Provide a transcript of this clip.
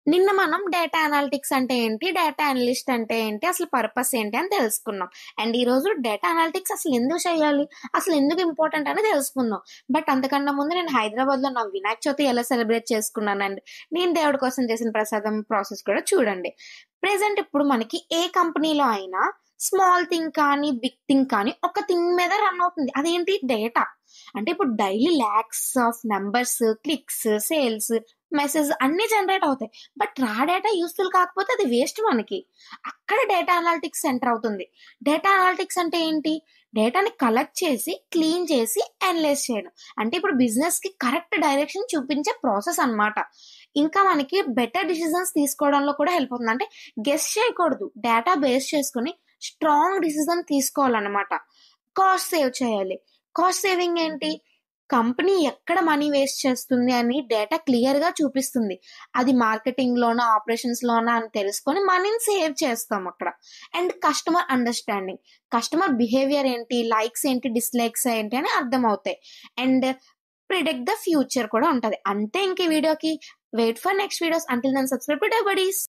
నిన్న మనం data analytics అంటే ఏంటి? డేటా అనలిస్ట్ అంటే ఏంటి? అసలు పర్పస్ ఏంటి అని తెలుసుకున్నాం. అండ్ ఈరోజు డేటా అనాలిటిక్స్ అసలు ఎందుకు చేయాలి? అసలు ఎందుకు ఇంపార్టెంట్ అని తెలుసుకుందాం. బట్ అంతకన్నా ముందు నేను హైదరాబాద్‌లో నా వినాయక చవితి ఎలా సెలబ్రేట్ చేసుకున్నానండి, నేను దేవుడి కోసం చేసిన ప్రసాదం ప్రాసెస్ కూడా చూడండి. ప్రెజెంట్ ఇప్పుడు మనకి ఏ కంపెనీలో అయినా స్మాల్ థింగ్ కానీ, బిగ్ థింగ్ కానీ ఒక థింగ్ మీద రన్ అవుతుంది. అదేంటి? డేటా. అంటే ఇప్పుడు daily lakhs of numbers, clicks, sales, message అన్నీ జనరేట్ అవుతాయి. బట్ రా డేటా యూస్‌ఫుల్ కాకపోతే అది వేస్ట్ మనకి. అక్కడ డేటా అనలిటిక్స్ ఎంటర్ అవుతుంది. డేటా అనలిటిక్స్ అంటే ఏంటి? డేటాని కలెక్ట్ చేసి, క్లీన్ చేసి, అనలైజ్ చేయడం. అంటే ఇప్పుడు బిజినెస్‌కి కరెక్ట్ డైరెక్షన్ చూపించే ప్రాసెస్ అన్నమాట. ఇంకా మనకి బెటర్ డిసిజన్స్ తీసుకోవడంలో కూడా హెల్ప్ అవుతుంది. అంటే గెస్ చేయకూడదు. డేటా బేస్ చేసుకొని స్ట్రాంగ్ డిసిజన్ తీసుకోవాలన్నమాట. కాస్ట్ సేవ్ చేయాలి. కాస్ట్ సేవింగ్ ఏంటి? కంపెనీ ఎక్కడ మనీ వేస్ట్ చేస్తుంది అని డేటా క్లియర్‌గా చూపిస్తుంది. అది మార్కెటింగ్‌లోనా, ఆపరేషన్స్‌లోనా అని తెలుసుకొని మనీని సేవ్ చేస్తాం అక్కడ. And customer understanding. Customer behaviour ఏంటి, లైక్స్ ఏంటి, డిస్‌లైక్స్ ఏంటి అని అర్థమవుతాయి. అండ్ ప్రిడిక్ట్ ద ఫ్యూచర్ కూడా ఉంటది. అంతే ఇంక ఈ వీడియోకి. Wait for next videos. Until then subscribe to the buddies.